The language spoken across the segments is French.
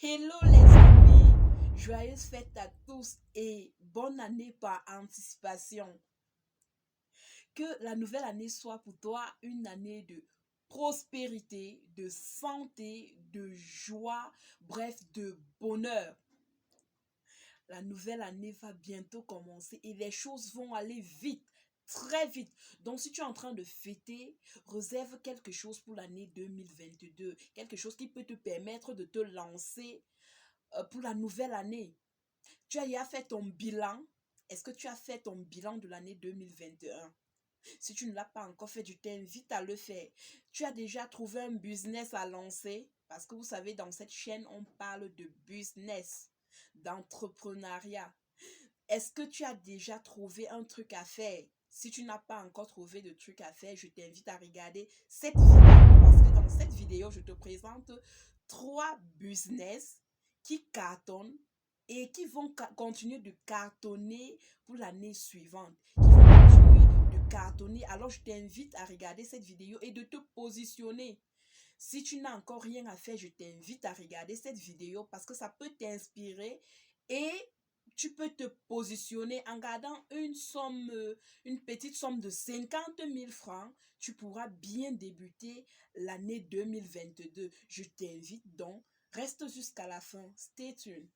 Hello les amis, joyeuses fêtes à tous et bonne année par anticipation. Que la nouvelle année soit pour toi une année de prospérité, de santé, de joie, bref, de bonheur. La nouvelle année va bientôt commencer et les choses vont aller vite, très vite. Donc si tu es en train de fêter, réserve quelque chose pour l'année 2022, quelque chose qui peut te permettre de te lancer pour la nouvelle année. Tu as déjà fait ton bilan. Est-ce que tu as fait ton bilan de l'année 2021? Si tu ne l'as pas encore fait, je t'invite à le faire. Tu as déjà trouvé un business à lancer? Parce que vous savez, dans cette chaîne, on parle de business, d'entrepreneuriat. Est-ce que tu as déjà trouvé un truc à faire? Si tu n'as pas encore trouvé de truc à faire, je t'invite à regarder cette vidéo. Parce que dans cette vidéo, je te présente trois business qui cartonnent et qui vont continuer de cartonner pour l'année suivante. Qui vont continuer de cartonner. Alors, je t'invite à regarder cette vidéo et de te positionner. Si tu n'as encore rien à faire, je t'invite à regarder cette vidéo parce que ça peut t'inspirer et tu peux te positionner en gardant une somme, une petite somme de 50 000 francs. Tu pourras bien débuter l'année 2022. Je t'invite donc, reste jusqu'à la fin. Stay tuned.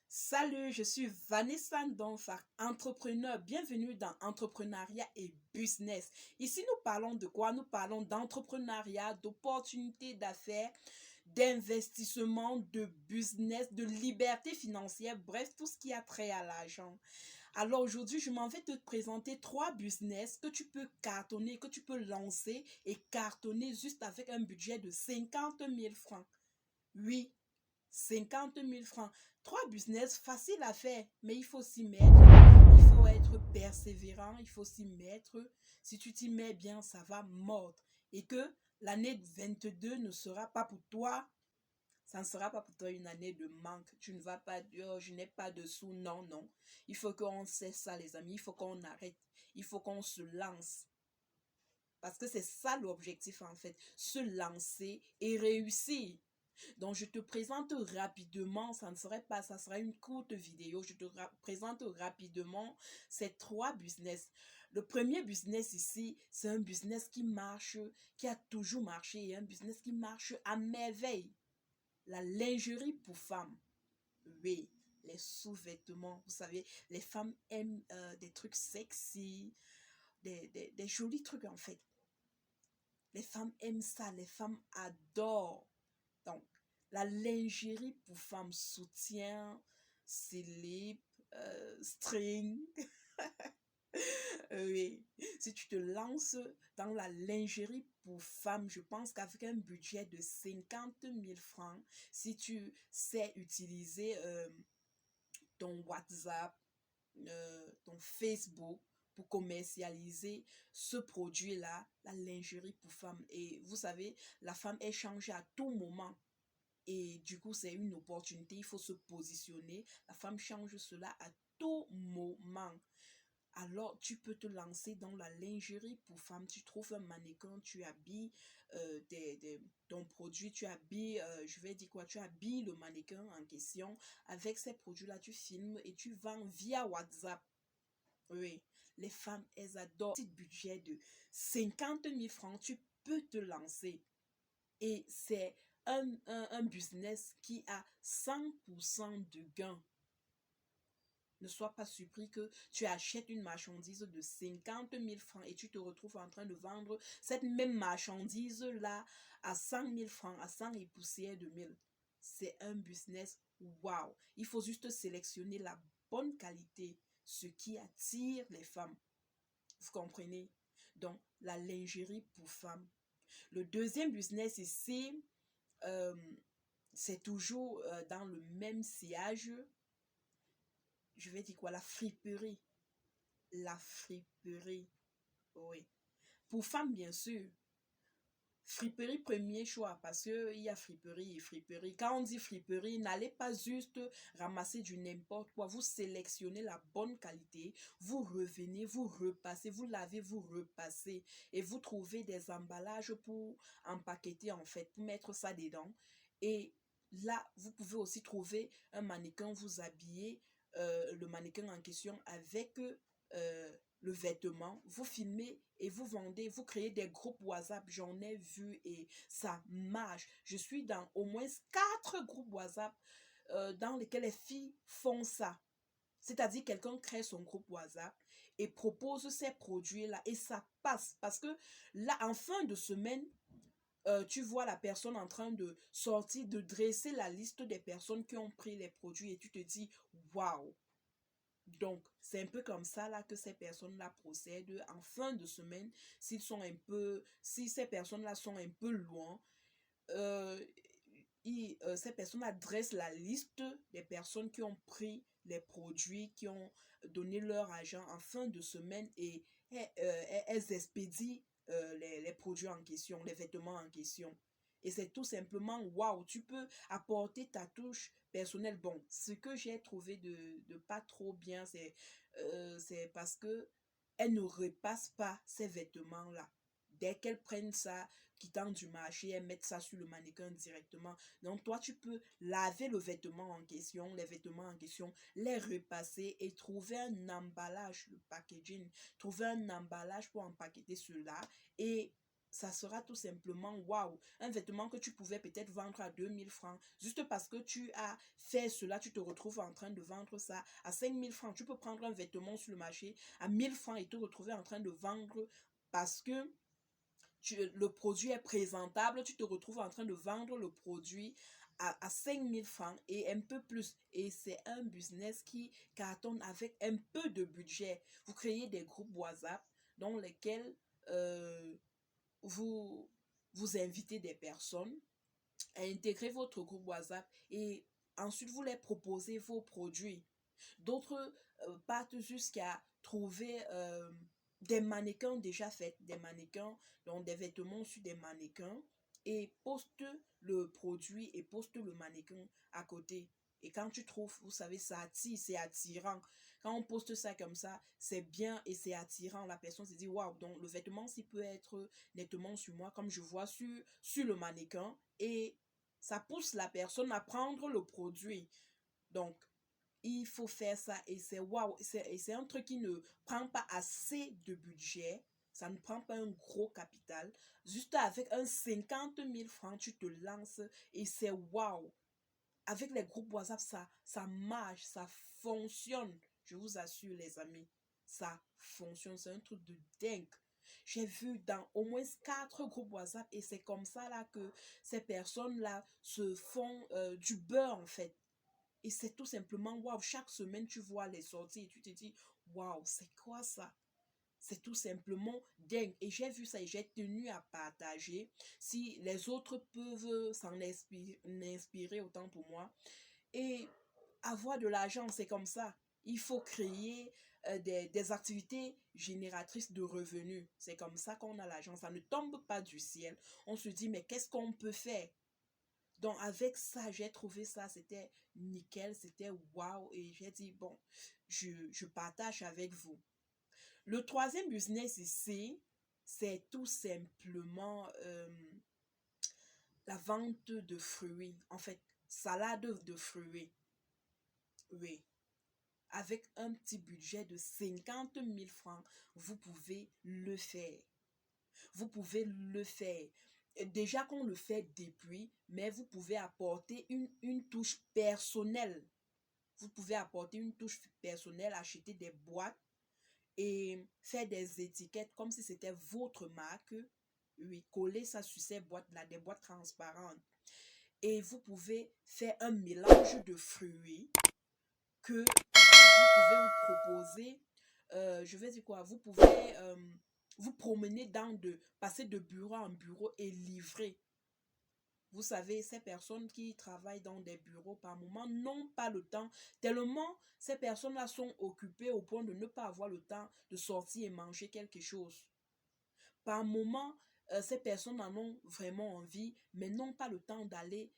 Salut, je suis Vanessa Donfar, entrepreneur. Bienvenue dans Entrepreneuriat et Business. Ici, nous parlons de quoi? Nous parlons d'entrepreneuriat, d'opportunités d'affaires, d'investissement, de business, de liberté financière, bref, tout ce qui a trait à l'argent. Alors aujourd'hui, je m'en vais te présenter trois business que tu peux cartonner, que tu peux lancer et cartonner juste avec un budget de 50 000 francs. Oui, 50 000 francs. Trois business faciles à faire, mais il faut s'y mettre. Il faut être persévérant, il faut s'y mettre. Si tu t'y mets bien, ça va mordre. Et que l'année 22 ne sera pas pour toi. Ça ne sera pas pour toi une année de manque. Tu ne vas pas dire, oh, je n'ai pas de sous. Non, non. Il faut qu'on cesse ça, les amis. Il faut qu'on arrête. Il faut qu'on se lance. Parce que c'est ça l'objectif, en fait. Se lancer et réussir. Donc, je te présente rapidement, ça ne serait pas, ça sera une courte vidéo. Je te présente rapidement ces trois business. Le premier business ici, c'est un business qui marche, qui a toujours marché et un business qui marche à merveille. La lingerie pour femmes. Oui, les sous-vêtements. Vous savez, les femmes aiment des trucs sexy, des jolis trucs en fait. Les femmes aiment ça, les femmes adorent. Donc, la lingerie pour femmes, soutien, slip, string. Oui, si tu te lances dans la lingerie pour femmes, je pense qu'avec un budget de 50 000 francs, si tu sais utiliser ton WhatsApp, ton Facebook pour commercialiser ce produit-là, la lingerie pour femmes. Et vous savez, la femme est changée à tout moment. Et du coup, c'est une opportunité. Il faut se positionner. La femme change cela à tout moment. Alors, tu peux te lancer dans la lingerie pour femmes. Tu trouves un mannequin, tu habilles ton produit, tu habilles, je vais dire quoi, tu habilles le mannequin en question. Avec ces produits-là, tu filmes et tu vends via WhatsApp. Oui, les femmes, elles adorent. Petit budget de 50 000 francs, tu peux te lancer. Et c'est un business qui a 100% de gain. Ne sois pas surpris que tu achètes une marchandise de 50 000 francs et tu te retrouves en train de vendre cette même marchandise-là à 100 000 francs, à 100 et poussière de 1000. C'est un business wow. Il faut juste sélectionner la bonne qualité, ce qui attire les femmes. Vous comprenez? Donc, la lingerie pour femmes. Le deuxième business ici, euh, c'est toujours dans le même sillage. Je vais dire quoi? La friperie. La friperie. Oui. Pour femmes, bien sûr. Friperie, premier choix, parce qu'il y a friperie et friperie. Quand on dit friperie, n'allez pas juste ramasser du n'importe quoi. Vous sélectionnez la bonne qualité, vous revenez, vous repassez, vous lavez, vous repassez. Et vous trouvez des emballages pour empaqueter, en fait, pour mettre ça dedans. Et là, vous pouvez aussi trouver un mannequin, vous habiller le mannequin en question avec le vêtement, vous filmez et vous vendez, vous créez des groupes WhatsApp, j'en ai vu et ça marche. Je suis dans au moins 4 groupes WhatsApp dans lesquels les filles font ça. C'est-à-dire quelqu'un crée son groupe WhatsApp et propose ces produits-là et ça passe parce que là, en fin de semaine, tu vois la personne en train de sortir, de dresser la liste des personnes qui ont pris les produits et tu te dis, waouh, donc, c'est un peu comme ça là que ces personnes-là procèdent en fin de semaine. Si ces personnes-là sont un peu loin, euh, ces personnes-là dressent la liste des personnes qui ont pris les produits, qui ont donné leur argent en fin de semaine et elles expédient les produits en question, les vêtements en question. Et c'est tout simplement, waouh, tu peux apporter ta touche personnelle. Bon, ce que j'ai trouvé de pas trop bien, c'est parce que elles ne repassent pas ces vêtements-là. Dès qu'elles prennent ça, quittant du marché, elles mettent ça sur le mannequin directement. Donc, toi, tu peux laver le vêtement en question, les vêtements en question, les repasser et trouver un emballage, le packaging, trouver un emballage pour empaqueter cela et ça sera tout simplement waouh, un vêtement que tu pouvais peut-être vendre à 2 000 francs. Juste parce que tu as fait cela, tu te retrouves en train de vendre ça à 5 000 francs. Tu peux prendre un vêtement sur le marché à 1 000 francs et te retrouver en train de vendre parce que le produit est présentable, tu te retrouves en train de vendre le produit à 5 000 francs et un peu plus. Et c'est un business qui cartonne avec un peu de budget. Vous créez des groupes WhatsApp dans lesquels euh, vous, vous invitez des personnes à intégrer votre groupe WhatsApp et ensuite vous les proposez vos produits. D'autres partent jusqu'à trouver des mannequins déjà faits, des mannequins, donc des vêtements sur des mannequins, et postent le produit et postent le mannequin à côté. Et quand tu trouves, vous savez, ça attire, c'est attirant. Quand on poste ça comme ça, c'est bien et c'est attirant. La personne se dit, waouh, donc le vêtement, s'il peut être nettement sur moi, comme je vois sur le mannequin, et ça pousse la personne à prendre le produit. Donc, il faut faire ça et c'est waouh, c'est un truc qui ne prend pas assez de budget, ça ne prend pas un gros capital. Juste avec un 50 000 francs, tu te lances et c'est waouh. Avec les groupes WhatsApp, ça marche, ça fonctionne. Je vous assure, les amis, ça fonctionne. C'est un truc de dingue. J'ai vu dans au moins 4 groupes WhatsApp et c'est comme ça là que ces personnes-là se font du beurre en fait. Et c'est tout simplement, waouh, chaque semaine, tu vois les sorties et tu te dis, waouh, c'est quoi ça? C'est tout simplement dingue. Et j'ai vu ça et j'ai tenu à partager. Si les autres peuvent inspirer autant pour moi. Et avoir de l'argent, c'est comme ça. Il faut créer des activités génératrices de revenus. C'est comme ça qu'on a l'argent. Ça ne tombe pas du ciel. On se dit, mais qu'est-ce qu'on peut faire? Donc, avec ça, j'ai trouvé ça, c'était nickel, c'était waouh. Et j'ai dit, bon, je partage avec vous. Le troisième business ici, c'est tout simplement la vente de fruits. En fait, salade de fruits. Oui. Avec un petit budget de 50 000 francs, vous pouvez le faire. Vous pouvez le faire. Déjà qu'on le fait depuis, mais vous pouvez apporter une touche personnelle. Vous pouvez apporter une touche personnelle, acheter des boîtes et faire des étiquettes comme si c'était votre marque. Oui, coller ça sur ces boîtes-là, des boîtes transparentes. Et vous pouvez faire un mélange de fruits que vous pouvez vous proposer. Je vais dire quoi? Vous pouvez vous promener passer de bureau en bureau et livrer. Vous savez, ces personnes qui travaillent dans des bureaux par moment n'ont pas le temps, tellement ces personnes-là sont occupées au point de ne pas avoir le temps de sortir et manger quelque chose. Par moment, ces personnes en ont vraiment envie, mais n'ont pas le temps d'aller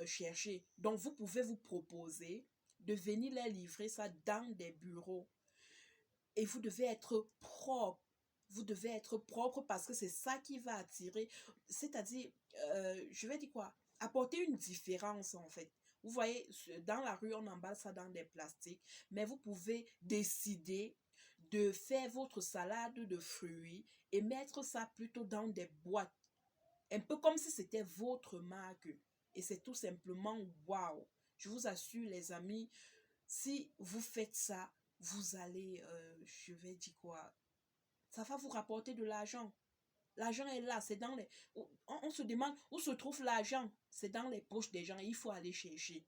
chercher. Donc, vous pouvez vous proposer de venir les livrer ça dans des bureaux. Et vous devez être propre. Vous devez être propre parce que c'est ça qui va attirer. C'est-à-dire, je vais dire quoi? Apporter une différence en fait. Vous voyez, dans la rue, on emballe ça dans des plastiques, mais vous pouvez décider de faire votre salade de fruits et mettre ça plutôt dans des boîtes. Un peu comme si c'était votre marque. Et c'est tout simplement waouh. Je vous assure, les amis, si vous faites ça, vous allez, je vais dire quoi, ça va vous rapporter de l'argent. L'argent est là, c'est dans les... On se demande où se trouve l'argent. C'est dans les poches des gens, il faut aller chercher.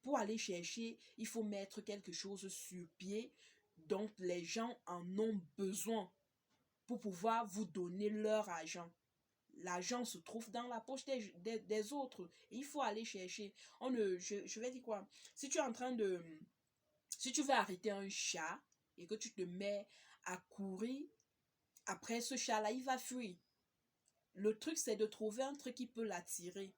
Pour aller chercher, il faut mettre quelque chose sur pied dont les gens en ont besoin pour pouvoir vous donner leur argent. L'argent se trouve dans la poche des autres. Et il faut aller chercher. Je vais dire quoi? Si tu es en train de... Si tu veux arrêter un chat et que tu te mets à courir après ce chat-là, il va fuir. Le truc, c'est de trouver un truc qui peut l'attirer.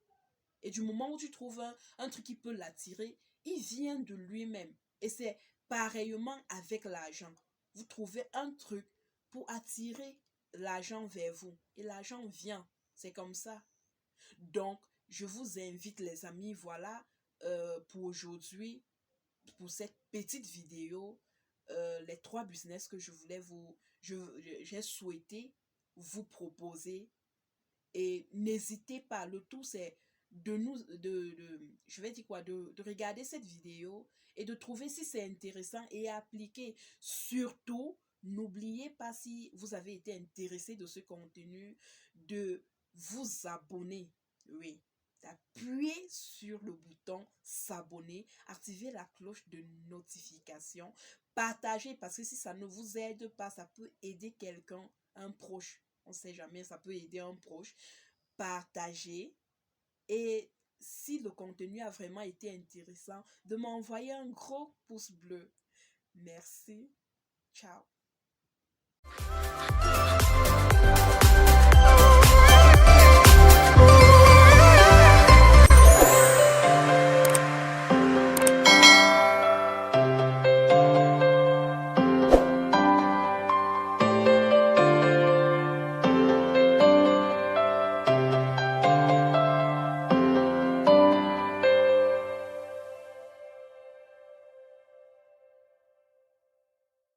Et du moment où tu trouves un truc qui peut l'attirer, il vient de lui-même. Et c'est pareillement avec l'argent. Vous trouvez un truc pour attirer l'argent vers vous. Et l'argent vient. C'est comme ça. Donc, je vous invite les amis, voilà, pour aujourd'hui, pour cette petite vidéo, les 3 business que je voulais j'ai souhaité vous proposer. Et n'hésitez pas, le tout c'est je vais dire quoi, de regarder cette vidéo et de trouver si c'est intéressant et appliquer. Surtout, n'oubliez pas, si vous avez été intéressé de ce contenu, de vous abonner. Oui, appuyez sur le bouton s'abonner, activez la cloche de notification, partagez parce que si ça ne vous aide pas, ça peut aider quelqu'un, un proche. On ne sait jamais, ça peut aider un proche. Partagez. Et si le contenu a vraiment été intéressant, de m'envoyer un gros pouce bleu. Merci. Ciao.